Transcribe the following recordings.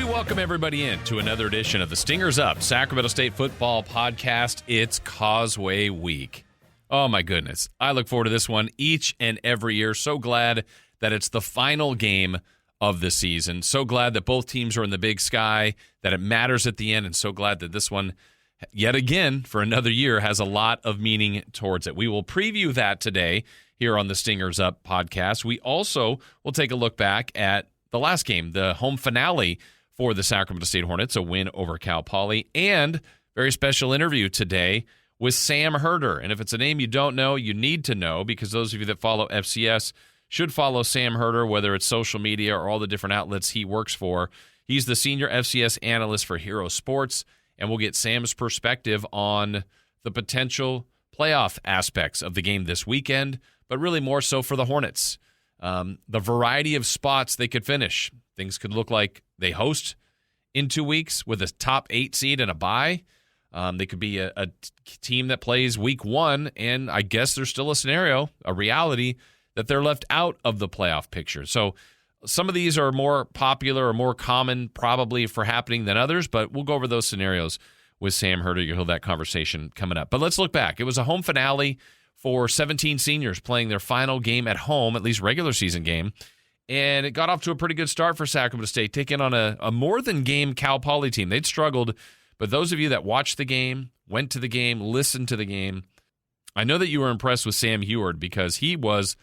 We welcome everybody in to another edition of the Stingers Up Sacramento State Football Podcast. It's Causeway Week. Oh, my goodness. I look forward to this one each and every year. So glad that it's the final game of the season. So glad that both teams are in the big sky, that it matters at the end, and so glad that this one, yet again, for another year, has a lot of meaning towards it. We will preview that today here on the Stingers Up podcast. We also will take a look back at the last game, the home finale for the Sacramento State Hornets, a win over Cal Poly, and very special interview today with Sam Herder. And if it's a name you don't know, you need to know, because those of you that follow FCS should follow Sam Herder, whether it's social media or all the different outlets he works for. He's the senior FCS analyst for Hero Sports, and we'll get Sam's perspective on the potential playoff aspects of the game this weekend, but really more so for the Hornets. The variety of spots they could finish. Things could look like they host in 2 weeks with a top 8 seed and a bye. They could be a team that plays week 1, and I guess there's still a scenario, a reality, that they're left out of the playoff picture. So some of these are more popular or more common probably for happening than others, but we'll go over those scenarios with Sam Herder. You'll hear that conversation coming up. But let's look back. It was a home finale for 17 seniors playing their final game at home, at least regular season game. And it got off to a pretty good start for Sacramento State, taking on a more-than-game Cal Poly team. They'd struggled, but those of you that watched the game, went to the game, listened to the game, I know that you were impressed with Sam Heward because he was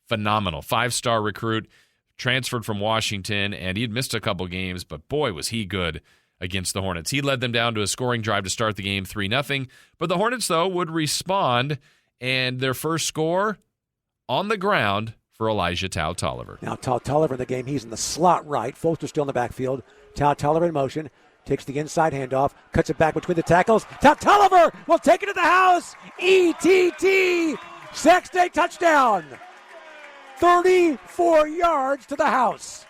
phenomenal. 5-star recruit, transferred from Washington, and he'd missed a couple games, but boy, was he good against the Hornets. He led them down to a scoring drive to start the game, 3-0. But the Hornets, though, would respond, and their first score on the ground for Elijah Tolliver. Now Tolliver in the game. He's in the slot right. Folster still in the backfield. Tolliver in motion. Takes the inside handoff. Cuts it back between the tackles. Tolliver will take it to the house. ETT. Sac State touchdown. 34 yards to the house.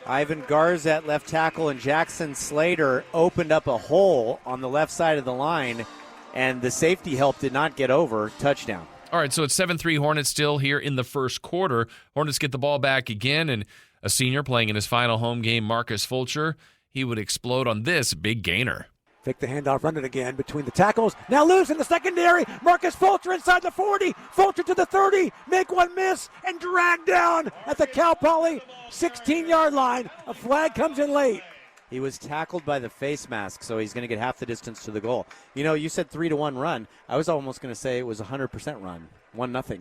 Ivan Garza at left tackle and Jackson Slater opened up a hole on the left side of the line, and the safety help did not get over. Touchdown. All right, so it's 7-3 Hornets still here in the first quarter. Hornets get the ball back again, and a senior playing in his final home game, Marcus Fulcher, he would explode on this big gainer. Fake the handoff, run it again between the tackles. Now loose in the secondary. Marcus Fulcher inside the 40. Fulcher to the 30. Make one miss and drag down at the Cal Poly 16-yard line. A flag comes in late. He was tackled by the face mask, so he's going to get half the distance to the goal. You know, you said 3-1 run. I was almost going to say it was 100% run. 1-0.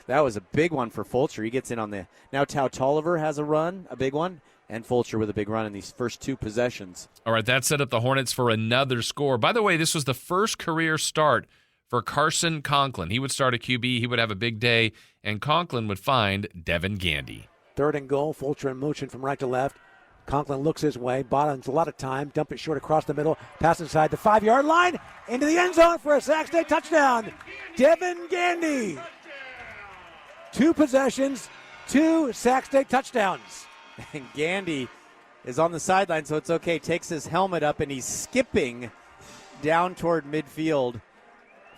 That was a big one for Fulcher. He gets in on the... Now Tolliver has a run, a big one, and Fulcher with a big run in these first 2 possessions. All right, that set up the Hornets for another score. By the way, this was the first career start for Carson Conklin. He would start a QB, he would have a big day, and Conklin would find Devin Gandy. 3rd and goal, Fulcher in motion from right to left. Conklin looks his way, bottoms a lot of time, dump it short across the middle, pass inside the 5-yard line, into the end zone for a Sac State touchdown. Devin Gandy. 2 possessions, 2 Sac State touchdowns. And Gandy is on the sideline, so it's okay. Takes his helmet up, and he's skipping down toward midfield,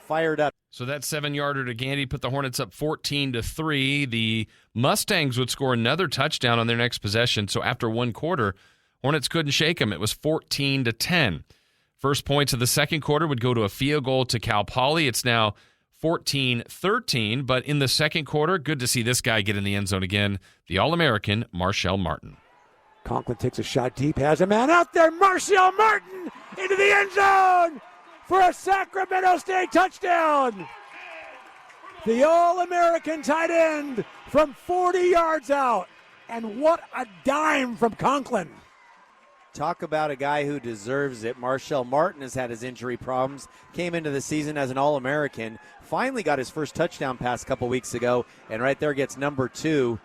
fired up. So that 7-yarder to Gandy put the Hornets up 14-3. The Mustangs would score another touchdown on their next possession. So after 1 quarter, Hornets couldn't shake them. It was 14-10. First points of the second quarter would go to a field goal to Cal Poly. It's now 14-13. But in the second quarter, good to see this guy get in the end zone again, the All-American Marshall Martin. Conklin takes a shot deep, has a man out there. Marshall Martin into the end zone for a Sacramento State touchdown. The All-American tight end from 40 yards out. And what a dime from Conklin. Talk about a guy who deserves it. Marshall Martin has had his injury problems. Came into the season as an All-American. Finally got his first touchdown pass a couple weeks ago. And right there gets number 2.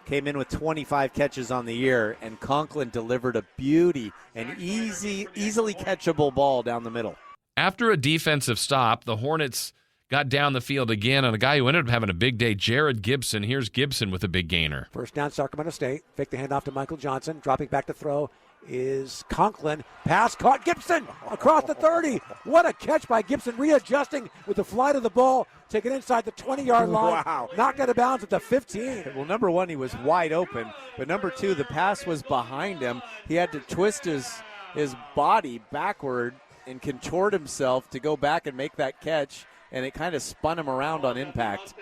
Came in with 25 catches on the year. And Conklin delivered a beauty, an easily catchable ball down the middle. After a defensive stop, the Hornets got down the field again on a guy who ended up having a big day, Jared Gibson. Here's Gibson with a big gainer. First down, Sacramento State. Fake the handoff to Michael Johnson. Dropping back to throw is Conklin. Pass caught. Gibson across the 30. What a catch by Gibson, readjusting with the flight of the ball, taking inside the 20-yard line. Wow. Knocked out of bounds at the 15. Well, number one, he was wide open, but number two, the pass was behind him. He had to twist his body backward and contort himself to go back and make that catch, and it kind of spun him around on impact.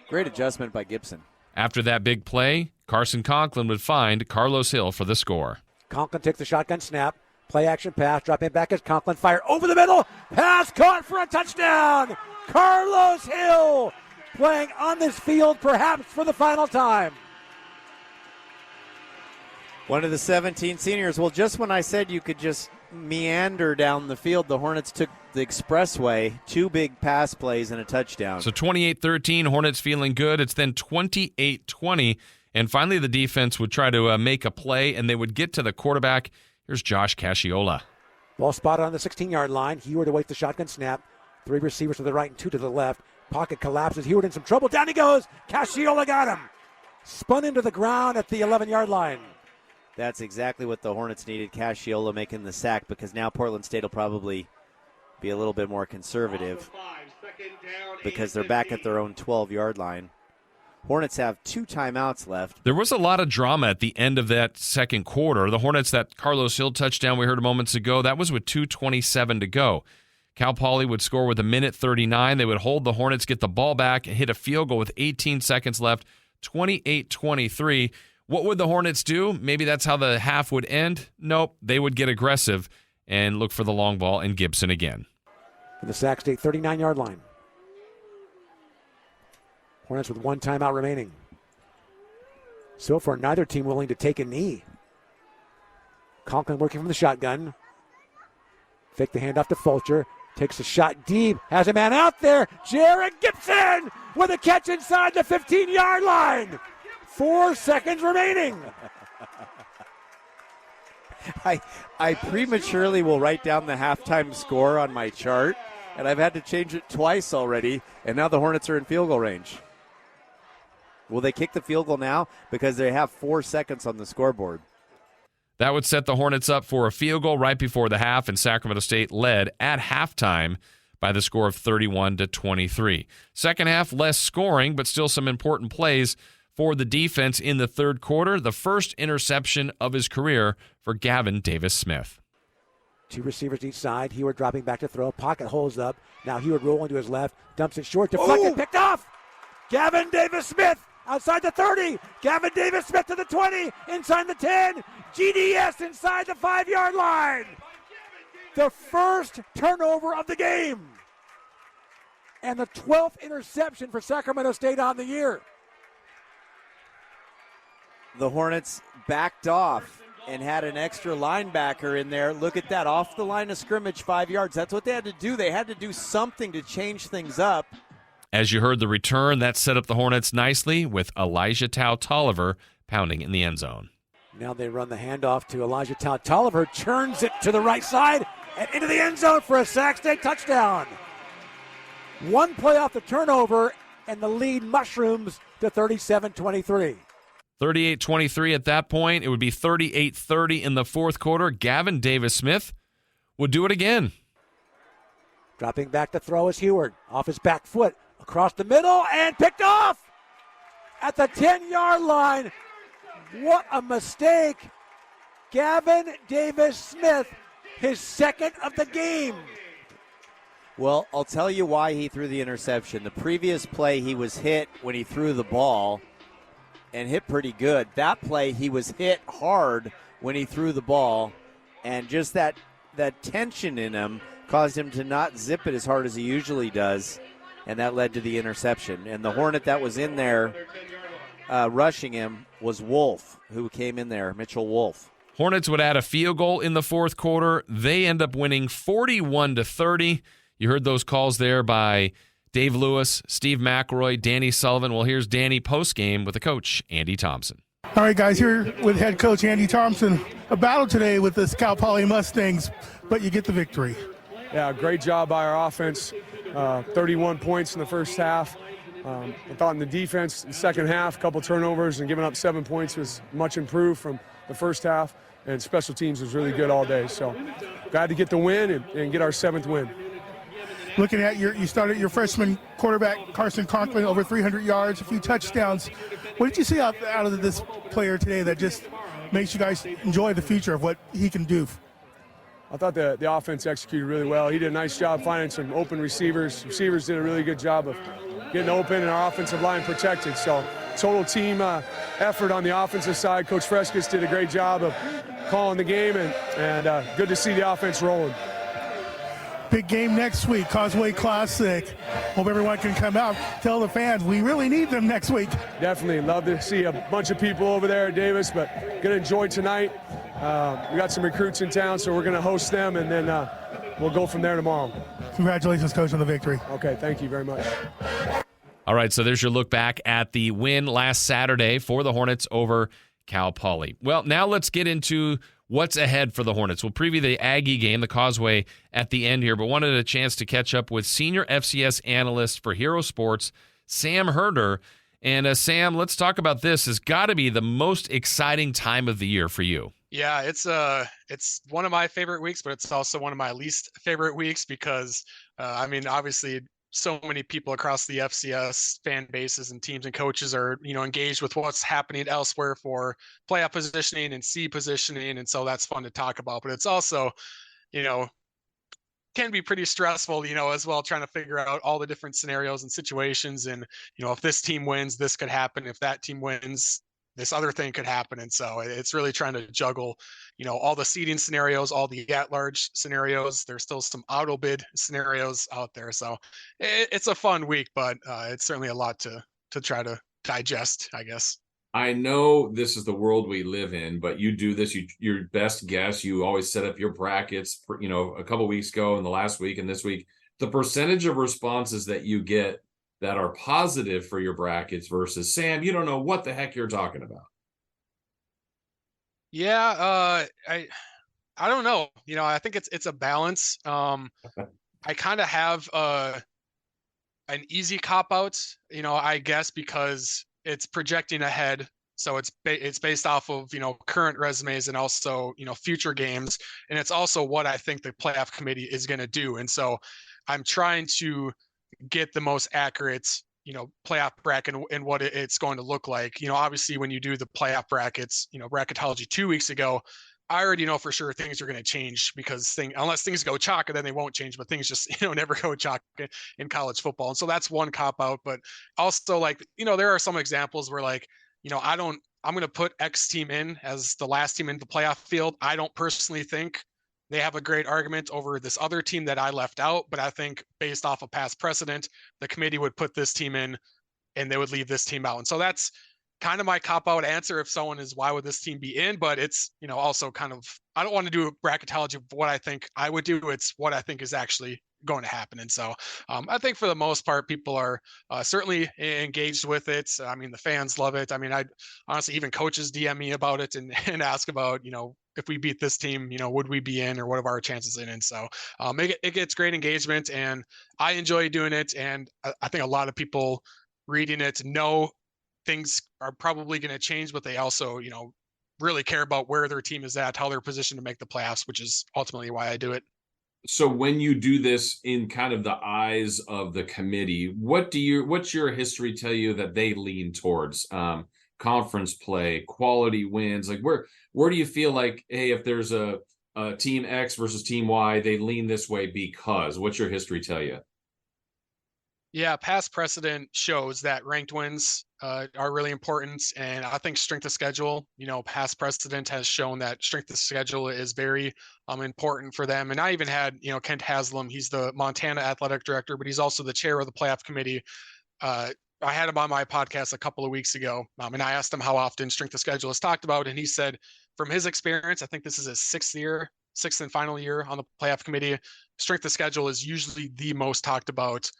Great adjustment by Gibson. After that big play, Carson Conklin would find Carlos Hill for the score. Conklin takes the shotgun snap. Play action pass. Dropping back as Conklin. Fire over the middle. Pass caught for a touchdown. Carlos Hill playing on this field perhaps for the final time. One of the 17 seniors. Well, just when I said you could just meander down the field, the Hornets took the expressway. 2 big pass plays and a touchdown. So 28-13, Hornets feeling good. It's then 28-20. And finally, the defense would try to make a play, and they would get to the quarterback. Here's Josh Cacciola. Ball spotted on the 16-yard line. Heward awaits the shotgun snap. 3 receivers to the right and 2 to the left. Pocket collapses. Heward in some trouble. Down he goes. Cacciola got him. Spun into the ground at the 11-yard line. That's exactly what the Hornets needed, Cacciola making the sack, because now Portland State will probably be a little bit more conservative because they're back at their own 12-yard line. Hornets have 2 timeouts left. There was a lot of drama at the end of that second quarter. The Hornets, that Carlos Hill touchdown we heard moments ago, that was with 2:27 to go. Cal Poly would score with 1:39. They would hold the Hornets, get the ball back, and hit a field goal with 18 seconds left, 28-23. What would the Hornets do? Maybe that's how the half would end. Nope, they would get aggressive and look for the long ball and Gibson again. For the Sac State 39-yard line. Hornets with 1 timeout remaining. So far, neither team willing to take a knee. Conklin working from the shotgun. Fake the handoff to Fulcher. Takes a shot deep. Has a man out there. Jared Gibson with a catch inside the 15-yard line. 4 seconds remaining. I prematurely will write down the halftime score on my chart, and I've had to change it twice already, and now the Hornets are in field goal range. Will they kick the field goal now? Because they have 4 seconds on the scoreboard. That would set the Hornets up for a field goal right before the half, and Sacramento State led at halftime by the score of 31-23. Second half, less scoring, but still some important plays for the defense in the third quarter. The first interception of his career for Gavin Davis-Smith. 2 receivers each side. Heward dropping back to throw. Pocket holds up. Now Heward rolling to his left. Dumps it short. Deflected. Picked off. Gavin Davis-Smith outside the 30. Gavin Davis-Smith to the 20. Inside the 10. GDS inside the 5-yard line. The first turnover of the game. And the 12th interception for Sacramento State on the year. The Hornets backed off and had an extra linebacker in there. Look at that, off the line of scrimmage, 5 yards. That's what they had to do. They had to do something to change things up. As you heard the return, that set up the Hornets nicely with Elijah Tolliver pounding in the end zone. Now they run the handoff to Elijah Tolliver, churns it to the right side and into the end zone for a Sac State touchdown. 1 play off the turnover, and the lead mushrooms to 37-23. 38-23 at that point. It would be 38-30 in the fourth quarter. Gavin Davis-Smith would do it again. Dropping back to throw is Heward. Off his back foot, across the middle, and picked off at the 10-yard line. What a mistake. Gavin Davis-Smith, his second of the game. Well, I'll tell you why he threw the interception. The previous play, he was hit when he threw the ball and hit pretty good. That play, he was hit hard when he threw the ball, and just that tension in him caused him to not zip it as hard as he usually does, and that led to the interception. And the Hornet that was in there rushing him was Wolf, who came in there, Mitchell Wolf. Hornets would add a field goal in the fourth quarter. They end up winning 41-30. You heard those calls there by Dave Lewis, Steve McElroy, Danny Sullivan. Well, here's Danny postgame with the coach, Andy Thompson. All right, guys, here with head coach Andy Thompson. A battle today with the Cal Poly Mustangs, but you get the victory. Yeah, great job by our offense. 31 points in the first half. I thought in the defense, the second half, a couple turnovers and giving up 7 points was much improved from the first half, and special teams was really good all day. So glad to get the win and get our 7th win. Looking at you started your freshman quarterback, Carson Conklin, over 300 yards, a few touchdowns. What did you see out of this player today that just makes you guys enjoy the future of what he can do? I thought the offense executed really well. He did a nice job finding some open receivers. Receivers did a really good job of getting open and our offensive line protected. So total team effort on the offensive side. Coach Frescas did a great job of calling the game, and good to see the offense rolling. Big game next week, Causeway Classic. Hope everyone can come out. Tell the fans we really need them next week. Definitely. Love to see a bunch of people over there at Davis, but going to enjoy tonight. We got some recruits in town, so we're going to host them, and then we'll go from there tomorrow. Congratulations, Coach, on the victory. Okay, thank you very much. All right, so there's your look back at the win last Saturday for the Hornets over Cal Poly. Well, now let's get into what's ahead for the Hornets. We'll preview the Aggie game, the Causeway, at the end here, but wanted a chance to catch up with senior FCS analyst for Hero Sports, Sam Herder. And Sam, let's talk about this. It's got to be the most exciting time of the year for you. Yeah, it's one of my favorite weeks, but it's also one of my least favorite weeks because, obviously, so many people across the FCS fan bases and teams and coaches are, engaged with what's happening elsewhere for playoff positioning and seed positioning. And so that's fun to talk about, but it's also, can be pretty stressful, as well, trying to figure out all the different scenarios and situations. And, if this team wins, this could happen. If that team wins, this other thing could happen. And so it's really trying to juggle, all the seeding scenarios, all the at-large scenarios. There's still some auto bid scenarios out there. So it's a fun week, but it's certainly a lot to try to digest, I guess. I know this is the world we live in, but you do this, your best guess, you always set up your brackets, a couple weeks ago and the last week and this week, the percentage of responses that you get that are positive for your brackets versus Sam, you don't know what the heck you're talking about. Yeah, I don't know. I think it's a balance. I kind of have an easy cop out, I guess, because it's projecting ahead. So it's based off of, current resumes and also, future games. And it's also what I think the playoff committee is going to do. And so I'm trying to get the most accurate, playoff bracket and what it's going to look like. Obviously when you do the playoff brackets, bracketology 2 weeks ago, I already know for sure things are going to change because unless things go chalk, then they won't change, but things just, never go chalk in college football. And so that's one cop out, but also there are some examples where I'm going to put X team in as the last team in the playoff field. I don't personally think they have a great argument over this other team that I left out, but I think based off of past precedent, the committee would put this team in and they would leave this team out. And so that's kind of my cop-out answer if someone is, why would this team be in? But it's, also kind of, I don't want to do a bracketology of what I think I would do. It's what I think is actually going to happen. And so I think for the most part, people are certainly engaged with it. The fans love it. I honestly, even coaches DM me about it and ask about, if we beat this team, would we be in or what are our chances in? And so it gets great engagement and I enjoy doing it. And I think a lot of people reading it know things are probably going to change, but they also, really care about where their team is at, how they're positioned to make the playoffs, which is ultimately why I do it. So when you do this in kind of the eyes of the committee, what's your history tell you that they lean towards? Conference play, quality wins, where do you feel like, hey, if there's a team X versus team Y, they lean this way because? What's your history tell you? Yeah, past precedent shows that ranked wins are really important. And I think strength of schedule, past precedent has shown that strength of schedule is very important for them. And I even had, Kent Haslam, he's the Montana athletic director, but he's also the chair of the playoff committee. I had him on my podcast a couple of weeks ago, and I asked him how often strength of schedule is talked about. And he said from his experience, I think this is his sixth and final year on the playoff committee, strength of schedule is usually the most talked about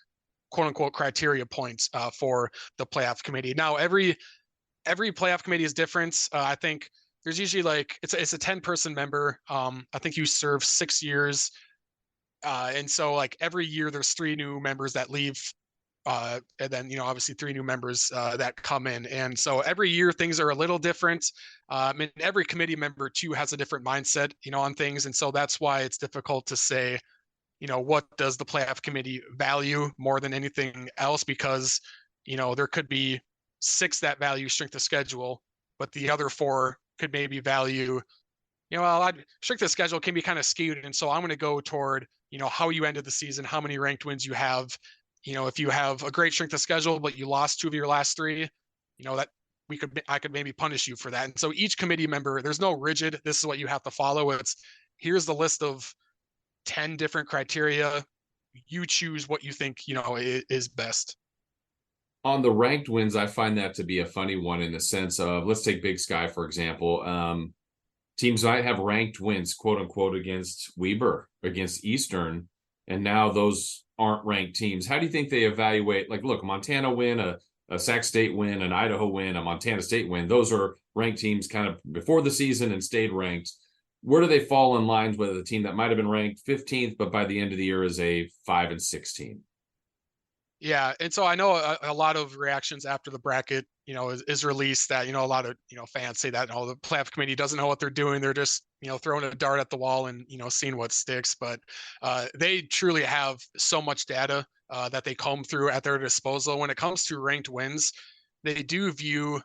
quote unquote criteria points for the playoff committee. Now, every playoff committee is different. I think there's usually it's a 10-person member. I think you serve 6 years. And so every year there's 3 new members that leave And then, obviously 3 new members that come in. And so every year things are a little different. And every committee member too has a different mindset, on things. And so that's why it's difficult to say, what does the playoff committee value more than anything else? Because, there could be 6 that value strength of schedule, but the other 4 could maybe value, strength of schedule can be kind of skewed. And so I'm going to go toward, how you ended the season, how many ranked wins you have. If you have a great strength of schedule, but you lost 2 of your last 3, that I could maybe punish you for that. And so each committee member, there's no rigid, this is what you have to follow. It's here's the list of 10 different criteria. You choose what you think, is best. On the ranked wins, I find that to be a funny one in the sense of, let's take Big Sky, for example. Teams might have ranked wins, quote unquote, against Weber, against Eastern, and now those aren't ranked teams. How do you think they evaluate? Like, look, Montana win, a Sac State win, an Idaho win, a Montana State win. Those are ranked teams kind of before the season and stayed ranked. Where do they fall in lines with a team that might have been ranked 15th, but by the end of the year is a 5-6 team? Yeah, and so I know a lot of reactions after the bracket, is released that, a lot of, fans say that, the playoff committee doesn't know what they're doing. They're just, throwing a dart at the wall and, seeing what sticks. But they truly have so much data that they comb through at their disposal. When it comes to ranked wins, they do view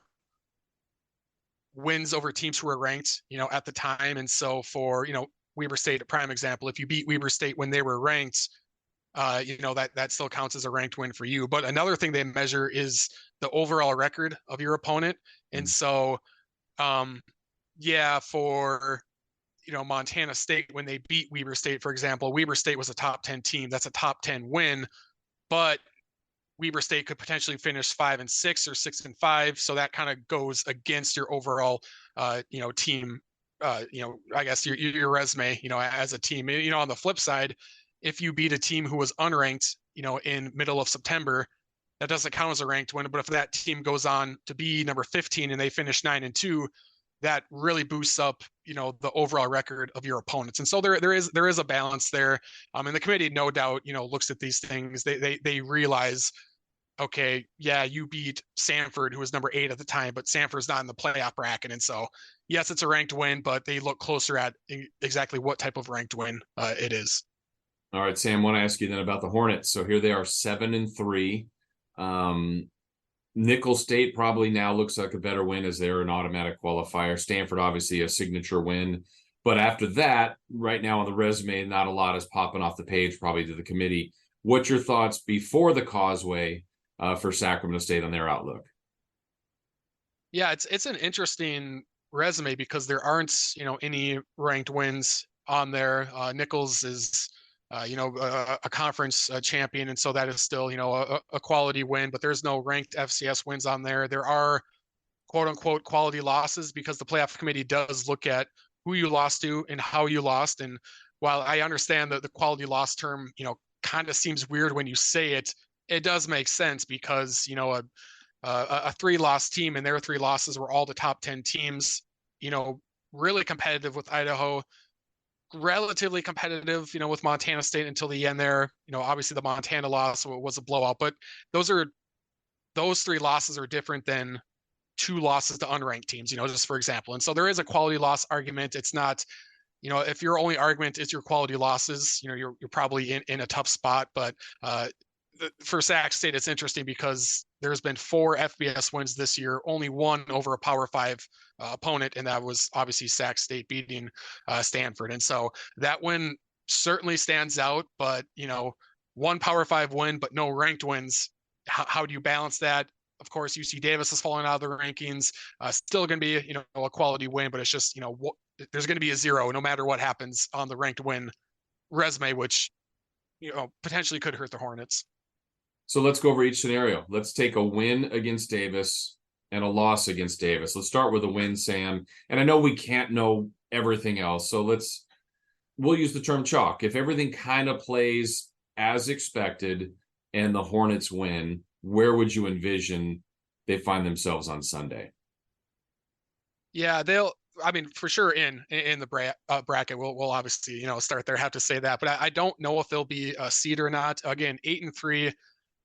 wins over teams who were ranked, at the time. And so for, Weber State, a prime example, if you beat Weber State when they were ranked, that still counts as a ranked win for you. But another thing they measure is the overall record of your opponent. And so, for, Montana State, when they beat Weber State, for example, Weber State was a top 10 team. That's a top 10 win, but Weber State could potentially finish 5-6 or 6-5. So that kind of goes against your overall, team, I guess your resume, as a team. On the flip side, if you beat a team who was unranked, in middle of September, that doesn't count as a ranked win. But if that team goes on to be number 15 and they finish 9-2, that really boosts up, the overall record of your opponents. And so there is a balance there. And the committee, no doubt, looks at these things. They realize, okay, yeah, you beat Sanford, who was number 8 at the time, but Sanford's not in the playoff bracket. And so, yes, it's a ranked win, but they look closer at exactly what type of ranked win it is. All right, Sam, I want to ask you then about the Hornets. So here they are 7-3. Nicholls State probably now looks like a better win as they're an automatic qualifier. Stanford, obviously a signature win. But after that, right now on the resume, not a lot is popping off the page probably to the committee. What's your thoughts before the Causeway for Sacramento State on their outlook? Yeah, it's an interesting resume because there aren't, any ranked wins on there. Nicholls is a conference champion. And so that is still, a quality win, but there's no ranked FCS wins on there. There are quote unquote quality losses because the playoff committee does look at who you lost to and how you lost. And while I understand that the quality loss term, kind of seems weird when you say it, it does make sense because, a 3-loss team and their 3 losses were all the top 10 teams, really competitive with Idaho, relatively competitive, with Montana State until the end there. Obviously the Montana loss was a blowout, but those 3 losses are different than 2 losses to unranked teams, just for example. And so there is a quality loss argument. It's not, if your only argument is your quality losses, you're probably in a tough spot. But for Sac State, it's interesting because there's been 4 FBS wins this year, only 1 over a Power 5 opponent, and that was obviously Sac State beating Stanford. And so that win certainly stands out, but 1 Power 5 win, but no ranked wins. How do you balance that? Of course, UC Davis is falling out of the rankings. Still going to be a quality win, but it's just there's going to be a 0 no matter what happens on the ranked win resume, which potentially could hurt the Hornets. So let's go over each scenario. Let's take a win against Davis and a loss against Davis. Let's start with a win, Sam. And I know we can't know everything else, so we'll use the term chalk. If everything kind of plays as expected and the Hornets win, where would you envision they find themselves on Sunday? Yeah, for sure in the bracket, we'll obviously, start there, have to say that, but I don't know if they'll be a seed or not. Again, 8-3,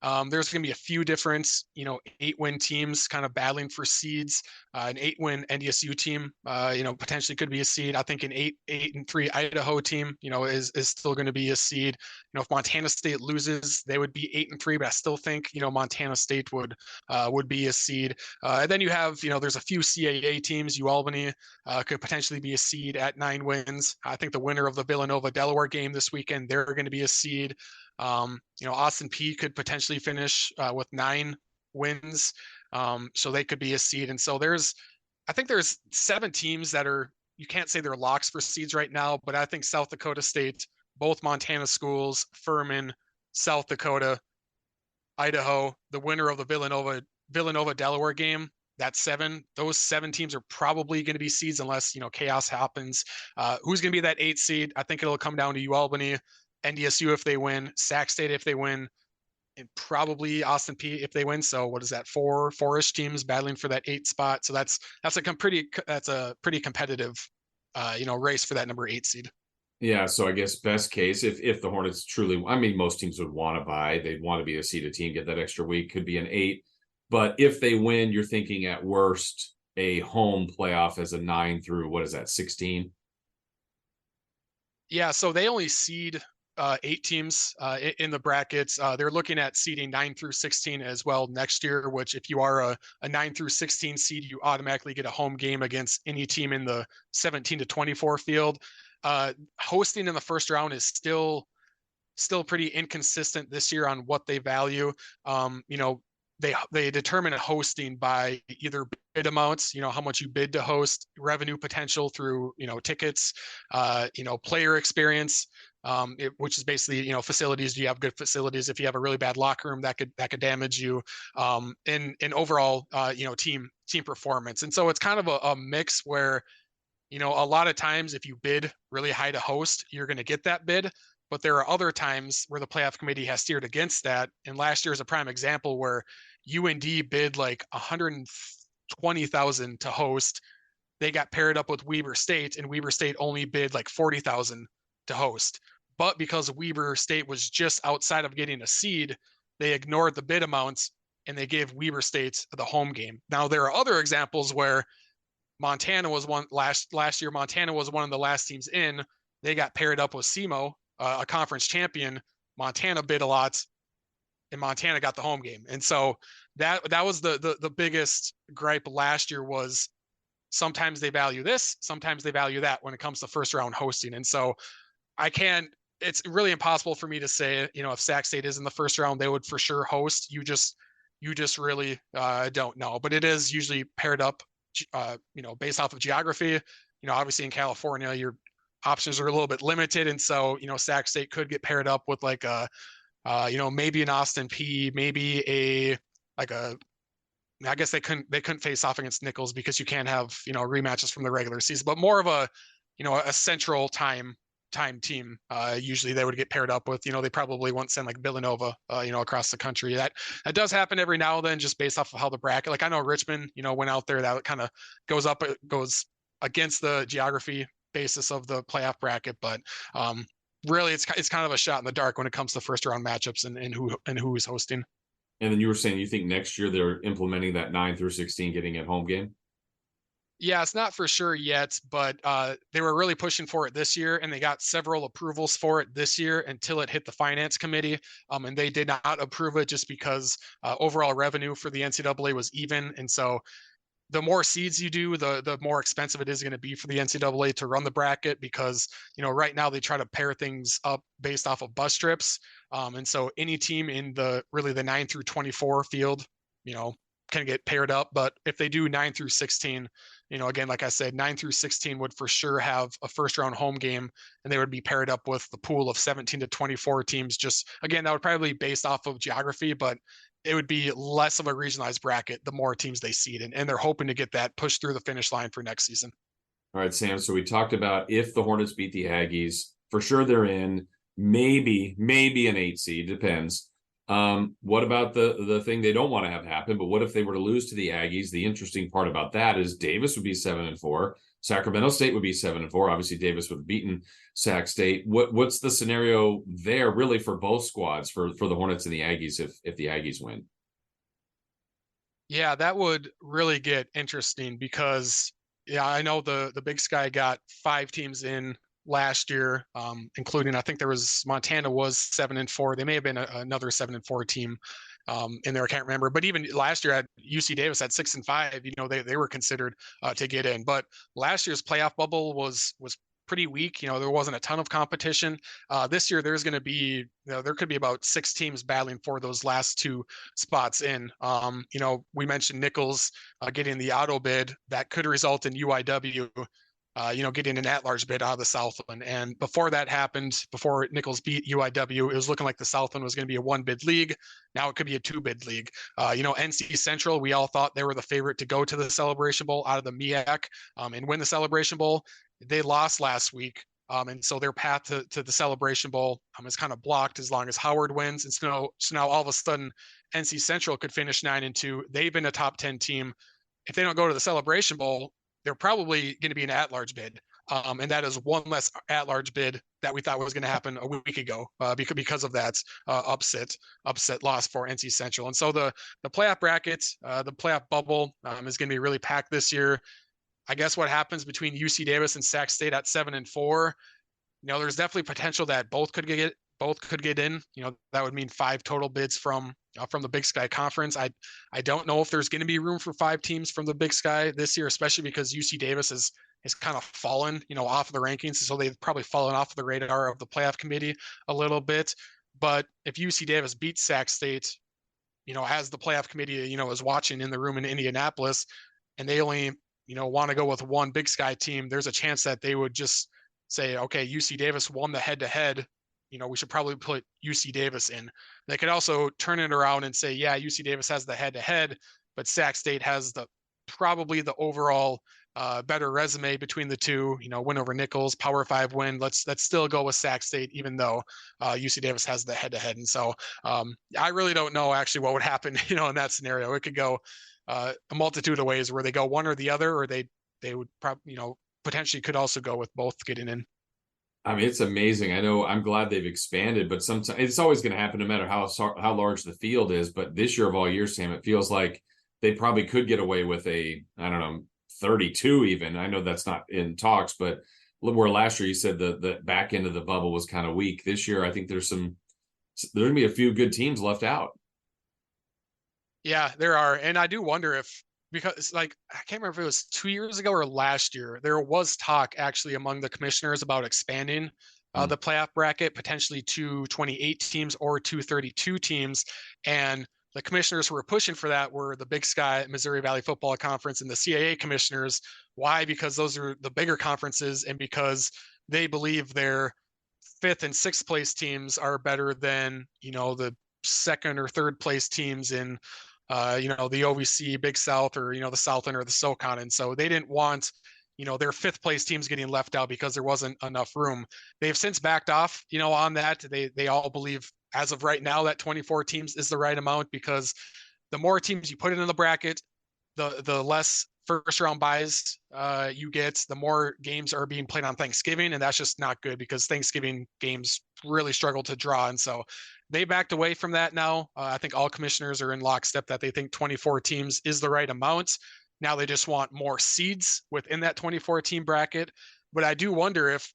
There's going to be a few different, 8-win teams kind of battling for seeds. An 8-win NDSU team, potentially could be a seed. I think an 8-3 Idaho team, is still going to be a seed. If Montana State loses, they would be 8-3, but I still think, Montana State would be a seed. And then you have, there's a few CAA teams. UAlbany could potentially be a seed at 9 wins. I think the winner of the Villanova-Delaware game this weekend, they're going to be a seed. Austin Peay could potentially finish with 9 wins. So they could be a seed. And so I think there's 7 teams that you can't say they're locks for seeds right now, but I think South Dakota State, both Montana schools, Furman, South Dakota, Idaho, the winner of the Villanova-Delaware game, those 7 teams are probably going to be seeds unless, chaos happens. Who's going to be that 8 seed? I think it'll come down to UAlbany, NDSU if they win, Sac State if they win, and probably Austin Peay if they win. So what is that? 4-ish teams battling for that 8 spot. So that's a pretty competitive, race for that number 8 seed. Yeah, so I guess best case, if the Hornets truly, most teams would want to buy, they'd want to be a seeded team, get that extra week, could be an 8. But if they win, you're thinking at worst a home playoff as a 9 through, 16? Yeah, so they only seed 8 teams in the brackets. They're looking at seeding 9 through 16 as well next year, which if you are a 9 through 16 seed, you automatically get a home game against any team in the 17 to 24 field. Hosting in the first round is still pretty inconsistent this year on what they value. They determine hosting by either bid amounts, how much you bid to host, revenue potential through, tickets, player experience, which is basically, facilities. Do you have good facilities? If you have a really bad locker room, that could damage you, and overall, team performance. And so it's kind of a mix where, a lot of times if you bid really high to host, you're going to get that bid. But there are other times where the playoff committee has steered against that. And last year is a prime example where UND bid like $120,000 to host. They got paired up with Weber State, and Weber State only bid like $40,000 to host. But because Weber State was just outside of getting a seed, they ignored the bid amounts and they gave Weber State the home game. Now there are other examples where Montana was one last year. Montana was one of the last teams in. They got paired up with SEMO, a conference champion. Montana bid a lot, and Montana got the home game. And so that was the biggest gripe last year was sometimes they value this, sometimes they value that when it comes to first round hosting. And so it's really impossible for me to say, if Sac State is in the first round, they would for sure host. You just really don't know, but it is usually paired up, based off of geography. Obviously in California, your options are a little bit limited. And so, Sac State could get paired up with like maybe an Austin Peay, maybe I guess they couldn't face off against Nichols because you can't have, rematches from the regular season, but more of a central time team. Usually they would get paired up with, they probably won't send like Villanova, across the country. That does happen every now and then, just based off of how the bracket, like I know Richmond, went out there, that kind of goes against the geography basis of the playoff bracket. But really it's kind of a shot in the dark when it comes to first round matchups and who is hosting. And then you were saying you think next year they're implementing that 9 through 16 getting at home game? Yeah, it's not for sure yet, but they were really pushing for it this year, and they got several approvals for it this year until it hit the finance committee, and they did not approve it just because overall revenue for the NCAA was even. And so the more seeds you do, the more expensive it is going to be for the NCAA to run the bracket, because, right now they try to pair things up based off of bus trips. And so any team in the 9 through 24 field, can get paired up. But if they do 9 through 16, again, like I said, 9 through 16 would for sure have a first round home game, and they would be paired up with the pool of 17 to 24 teams. Just again, that would probably be based off of geography, but it would be less of a regionalized bracket the more teams they seed, and they're hoping to get that pushed through the finish line for next season. All right, Sam. So we talked about if the Hornets beat the Aggies, for sure they're in. Maybe an 8 seed, depends. What about the thing they don't want to have happen? But what if they were to lose to the Aggies? The interesting part about that is Davis would be 7-4. Sacramento State would be 7-4. Obviously, Davis would have beaten Sac State. What's the scenario there, really, for both squads, for the Hornets and the Aggies, if the Aggies win? Yeah, that would really get interesting because, yeah, I know the Big Sky got 5 teams in last year, including, I think there was Montana was 7-4. They may have been another 7-4 team in there. I can't remember. But even last year at UC Davis at 6-5, they were considered to get in. But last year's playoff bubble was pretty weak. There wasn't a ton of competition. This year there's going to be, there could be about 6 teams battling for those last 2 spots in. We mentioned Nichols getting the auto bid. That could result in UIW getting an at-large bid out of the Southland. And before that happened, before Nichols beat UIW, it was looking like the Southland was going to be a 1-bid league. Now it could be a 2-bid league. NC Central, we all thought they were the favorite to go to the Celebration Bowl out of the MEAC and win the Celebration Bowl. They lost last week. And so their path to the Celebration Bowl is kind of blocked as long as Howard wins. And so now all of a sudden, NC Central could finish 9-2. They've been a top 10 team. If they don't go to the Celebration Bowl, they're probably going to be an at-large bid. And that is one less at-large bid that we thought was going to happen a week ago because of that upset loss for NC Central. And so the playoff bracket, the playoff bubble is going to be really packed this year. I guess what happens between UC Davis and Sac State at 7-4, there's definitely potential that both could get in. That would mean 5 total bids from the Big Sky Conference. I don't know if there's going to be room for 5 teams from the Big Sky this year, especially because UC Davis has kind of fallen, off of the rankings. So they've probably fallen off the radar of the playoff committee a little bit. But if UC Davis beats Sac State, as the playoff committee, is watching in the room in Indianapolis, and they only, want to go with one Big Sky team, there's a chance that they would just say, okay, UC Davis won the head-to-head. We should probably put UC Davis in. They could also turn it around and say, yeah, UC Davis has the head-to-head, but Sac State has probably the overall better resume between the two. Win over Nichols, Power 5 win. Let's still go with Sac State, even though UC Davis has the head-to-head. And so I really don't know actually what would happen, in that scenario. It could go a multitude of ways where they go one or the other, or they would probably, potentially could also go with both getting in. I mean, it's amazing. I know, I'm glad they've expanded, but sometimes it's always going to happen no matter how large the field is. But this year of all years, Sam, it feels like they probably could get away with 32 even. I know that's not in talks, but where last year you said the back end of the bubble was kind of weak. This year, I think there's going to be a few good teams left out. Yeah, there are. And I do wonder because I can't remember if it was 2 years ago or last year, there was talk actually among the commissioners about expanding the playoff bracket, potentially to 28 teams or to 32 teams. And the commissioners who were pushing for that were the Big Sky, Missouri Valley Football Conference, and the CAA commissioners. Why? Because those are the bigger conferences, and because they believe their 5th and 6th place teams are better than, the 2nd or 3rd place teams in the OVC, Big South, or, the Southland or the SoCon. And so they didn't want, their 5th place teams getting left out because there wasn't enough room. They've since backed off, on that. They all believe as of right now that 24 teams is the right amount, because the more teams you put in the bracket, the less first round buys you get, the more games are being played on Thanksgiving. And that's just not good, because Thanksgiving games really struggle to draw. And so they backed away from that now. I think all commissioners are in lockstep that they think 24 teams is the right amount. Now they just want more seeds within that 24 team bracket. But I do wonder if,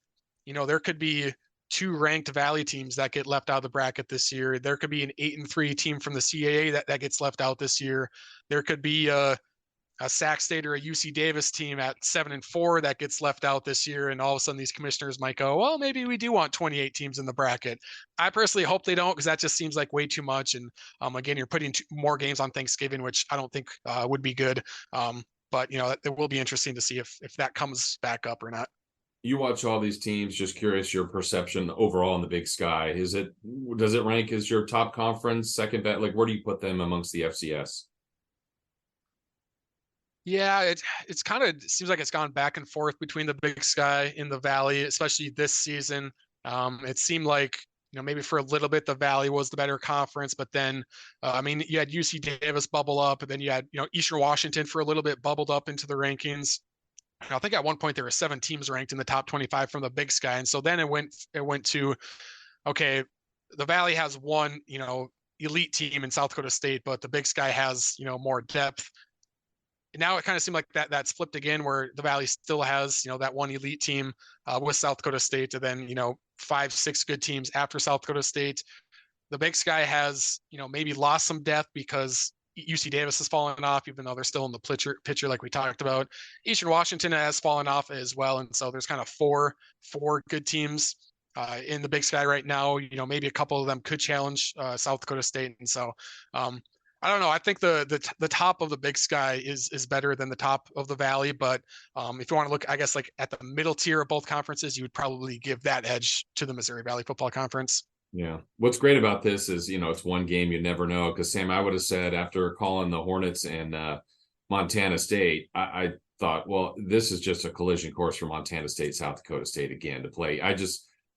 there could be 2 ranked Valley teams that get left out of the bracket this year. There could be an 8-3 team from the CAA that gets left out this year. There could be a Sac State or a UC Davis team at 7-4 that gets left out this year. And all of a sudden these commissioners might go, well, maybe we do want 28 teams in the bracket. I personally hope they don't, because that just seems like way too much. And again, you're putting more games on Thanksgiving, which I don't think would be good. But it will be interesting to see if that comes back up or not. You watch all these teams, just curious your perception overall in the Big Sky. Does it rank as your top conference, second bet? Where do you put them amongst the FCS? Yeah, it's kind of seems like it's gone back and forth between the Big Sky and the Valley, especially this season. It seemed like, maybe for a little bit the Valley was the better conference, but then, you had UC Davis bubble up, and then you had, Eastern Washington for a little bit bubbled up into the rankings. I think at one point there were 7 teams ranked in the top 25 from the Big Sky, and so then it went to, okay, the Valley has one, elite team in South Dakota State, but the Big Sky has, more depth. Now it kind of seemed like that's flipped again, where the Valley still has, that one elite team with South Dakota State, and then 5-6 good teams after South Dakota State. The Big Sky has, maybe lost some depth because UC Davis has fallen off, even though they're still in the picture like we talked about. Eastern Washington has fallen off as well, and so there's kind of four good teams in the Big Sky right now. Maybe a couple of them could challenge South Dakota State, and so I don't know. I think the top of the Big Sky is better than the top of the Valley, but if you want to look, I guess, like at the middle tier of both conferences, you would probably give that edge to the Missouri Valley Football Conference. Yeah. What's great about this is, it's one game, you never know. Because Sam, I would have said after calling the Hornets and Montana State, I thought, well, this is just a collision course for Montana State, South Dakota State again to play.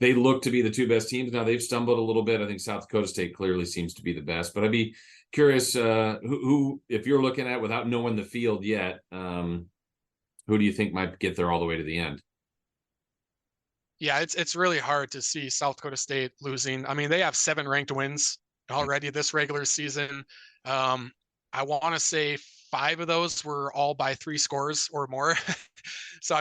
They look to be the two best teams. Now they've stumbled a little bit. I think South Dakota State clearly seems to be the best, but I'd be curious who, if you're looking at without knowing the field yet, who do you think might get there all the way to the end? Yeah, it's really hard to see South Dakota State losing. I mean, they have 7 ranked wins already this regular season. I want to say 5 of those were all by 3 scores or more. So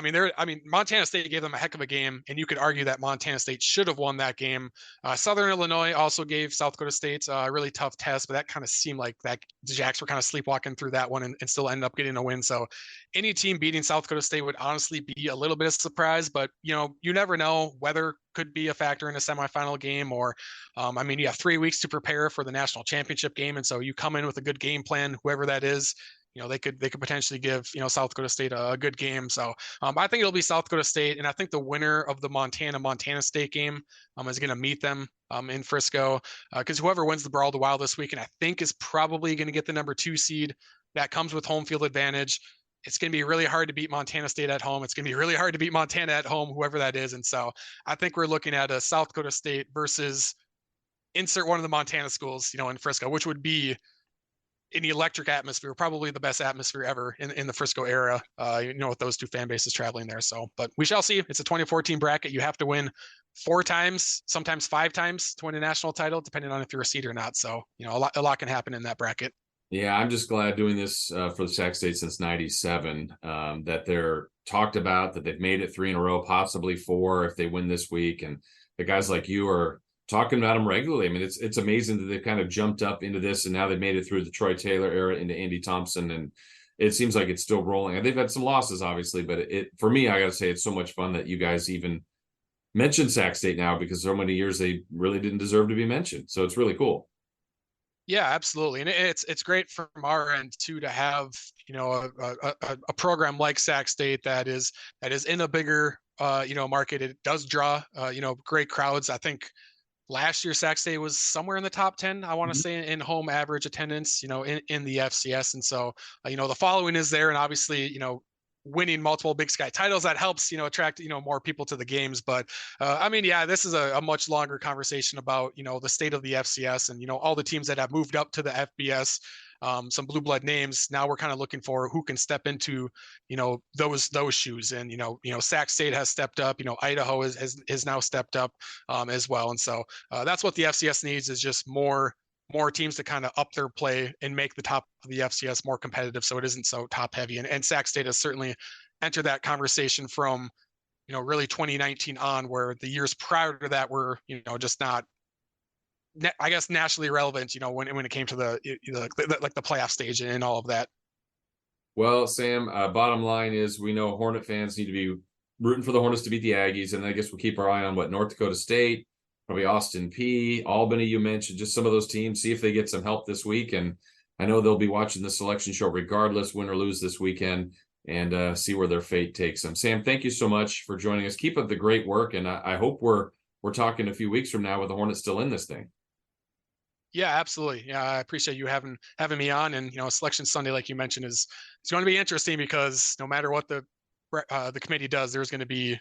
Montana State gave them a heck of a game, and you could argue that Montana State should have won that game. Southern Illinois also gave South Dakota State a really tough test, but that kind of seemed like that the Jacks were kind of sleepwalking through that one and still ended up getting a win. So any team beating South Dakota State would honestly be a little bit of surprise, but you never know. Weather could be a factor in a semifinal game, or you have 3 weeks to prepare for the national championship game, and so you come in with a good game plan, whoever that is. They could potentially give South Dakota State a good game. So I think it'll be South Dakota State, and I think the winner of the Montana State game is going to meet them in Frisco, because whoever wins the Brawl of the Wild this weekend, I think, is probably going to get the number 2 seed. That comes with home field advantage. It's going to be really hard to beat Montana State at home. It's going to be really hard to beat Montana at home, whoever that is. And so I think we're looking at a South Dakota State versus insert one of the Montana schools, in Frisco, which would be in the electric atmosphere, probably the best atmosphere ever in the Frisco era, with those 2 fan bases traveling there. So, but we shall see. It's a 2014 bracket. You have to win 4 times, sometimes 5 times to win a national title, depending on if you're a seed or not. So, a lot can happen in that bracket. Yeah, I'm just glad doing this for the Sac State since '97, that they're talked about, that they've made it 3 in a row, possibly 4 if they win this week. And the guys like you are talking about them regularly. I mean, it's amazing that they've kind of jumped up into this, and now they've made it through the Troy Taylor era into Andy Thompson, and it seems like it's still rolling. And they've had some losses, obviously, but for me, I got to say, it's so much fun that you guys even mention Sac State now, because so many years they really didn't deserve to be mentioned. So it's really cool. Yeah, absolutely. And it's great from our end too, to have, a program like Sac State that is in a bigger, market. It does draw, great crowds. I think last year Sac State was somewhere in the top 10, I want to say, in home average attendance, in the FCS. And so, the following is there, and obviously, winning multiple Big Sky titles, that helps, attract, more people to the games. But this is a much longer conversation about, the state of the FCS and, all the teams that have moved up to the FBS, some blue blood names. Now we're kind of looking for who can step into, those shoes. And, Sac State has stepped up, Idaho is now stepped up as well. And so that's what the FCS needs, is just more teams to kind of up their play and make the top of the FCS more competitive, so it isn't so top heavy. And Sac State has certainly entered that conversation from, really 2019 on, where the years prior to that were, just not, I guess, nationally relevant, when it came to the playoff stage and all of that. Well, Sam, bottom line is, we know Hornet fans need to be rooting for the Hornets to beat the Aggies, and I guess we'll keep our eye on North Dakota State, probably Austin P, Albany, you mentioned, just some of those teams, see if they get some help this week. And I know they'll be watching the selection show regardless, win or lose this weekend, and see where their fate takes them. Sam, thank you so much for joining us. Keep up the great work, and I hope we're talking a few weeks from now with the Hornets still in this thing. Yeah, absolutely. Yeah, I appreciate you having me on. And Selection Sunday, like you mentioned, it's going to be interesting, because no matter what the committee does, there's going to be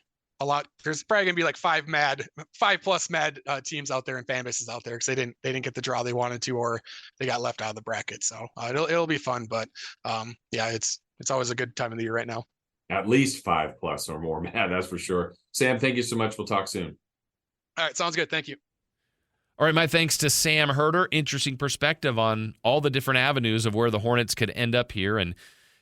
there's probably gonna be like 5+ mad teams out there and fan bases out there, because they didn't get the draw they wanted to, or they got left out of the bracket. So it'll be fun, but it's always a good time of the year right now. at least 5+ or more, man. That's for sure. Sam, thank you so much. We'll talk soon. All right, sounds good. Thank you. All right, my thanks to Sam Herder. Interesting perspective on all the different avenues of where the Hornets could end up here. And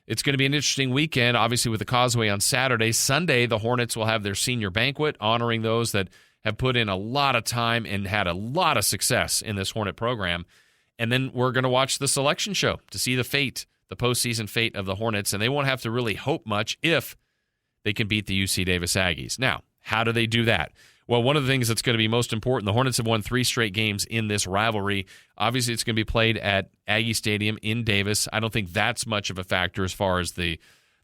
it's going to be an interesting weekend, obviously, with the Causeway on Saturday. Sunday, the Hornets will have their senior banquet, honoring those that have put in a lot of time and had a lot of success in this Hornet program. And then we're going to watch the selection show to see the postseason fate of the Hornets. And they won't have to really hope much if they can beat the UC Davis Aggies. Now, how do they do that? Well, one of the things that's going to be most important, the Hornets have won 3 straight games in this rivalry. Obviously, it's going to be played at Aggie Stadium in Davis. I don't think that's much of a factor as far as the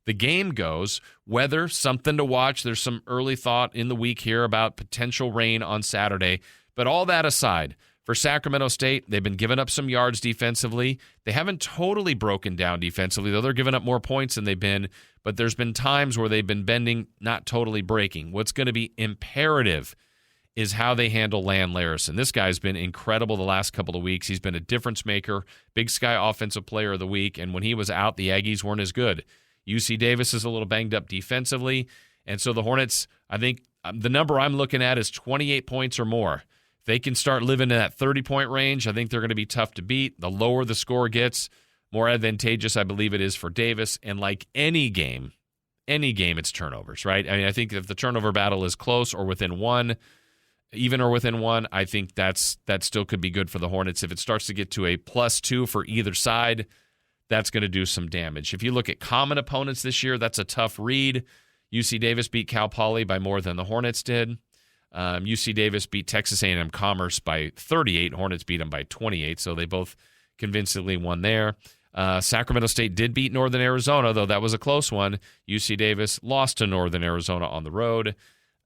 game goes. Weather, something to watch. There's some early thought in the week here about potential rain on Saturday. But all that aside, for Sacramento State, they've been giving up some yards defensively. They haven't totally broken down defensively, though they're giving up more points than they've been. But there's been times where they've been bending, not totally breaking. What's going to be imperative is how they handle Lan Larison. This guy's been incredible the last couple of weeks. He's been a difference maker, Big Sky Offensive Player of the Week. And when he was out, the Aggies weren't as good. UC Davis is a little banged up defensively. And so the Hornets, I think the number I'm looking at is 28 points or more. If they can start living in that 30-point range, I think they're going to be tough to beat. The lower the score gets, more advantageous I believe it is for Davis. And like any game, it's turnovers, right? I mean, I think if the turnover battle is close or within one, I think that still could be good for the Hornets. If it starts to get to a +2 for either side, that's going to do some damage. If you look at common opponents this year, that's a tough read. UC Davis beat Cal Poly by more than the Hornets did. UC Davis beat Texas A&M Commerce by 38. Hornets beat them by 28, so they both convincingly won there. Sacramento State did beat Northern Arizona, though that was a close one. UC Davis lost to Northern Arizona on the road.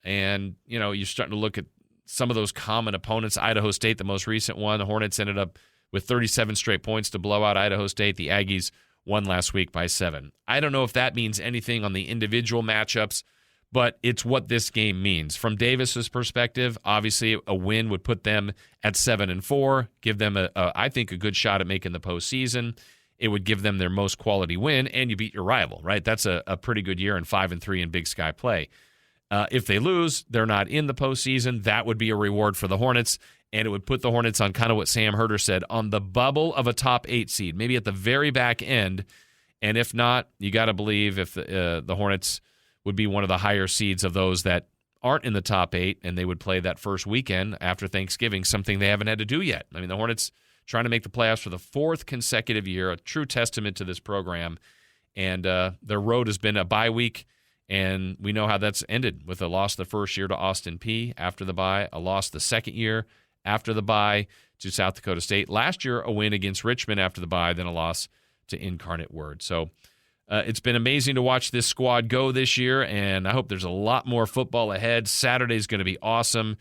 And, you're starting to look at some of those common opponents. Idaho State, the most recent one. The Hornets ended up with 37 straight points to blow out Idaho State. The Aggies won last week by 7. I don't know if that means anything on the individual matchups, but it's what this game means. From Davis's perspective, obviously a win would put them at 7-4, give them I think a good shot at making the postseason. It would give them their most quality win, and you beat your rival, right? That's a pretty good year, and 5-3 in Big Sky play. If they lose, they're not in the postseason. That would be a reward for the Hornets, and it would put the Hornets on kind of what Sam Herder said, on the bubble of a top 8 seed, maybe at the very back end. And if not, you got to believe if the Hornets would be one of the higher seeds of those that aren't in the top 8, and they would play that first weekend after Thanksgiving, something they haven't had to do yet. I mean, the Hornets trying to make the playoffs for the 4th consecutive year, a true testament to this program. And their road has been a bye week, and we know how that's ended with a loss the first year to Austin Peay after the bye, a loss the second year after the bye to South Dakota State. Last year, a win against Richmond after the bye, then a loss to Incarnate Word. So it's been amazing to watch this squad go this year, and I hope there's a lot more football ahead. Saturday's going to be awesome,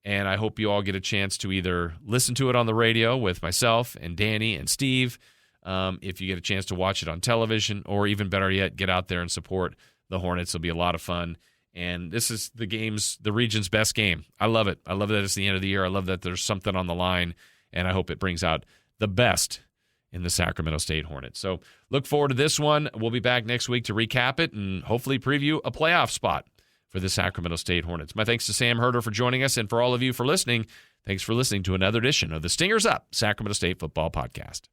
and I hope you all get a chance to either listen to it on the radio with myself and Danny and Steve, if you get a chance to watch it on television, or even better yet, get out there and support the Hornets. It'll be a lot of fun. And this is the region's best game. I love it. I love that it's the end of the year. I love that there's something on the line, and I hope it brings out the best in the Sacramento State Hornets. So look forward to this one. We'll be back next week to recap it and hopefully preview a playoff spot for the Sacramento State Hornets. My thanks to Sam Herder for joining us, and for all of you for listening. Thanks for listening to another edition of the Stingers Up Sacramento State Football Podcast.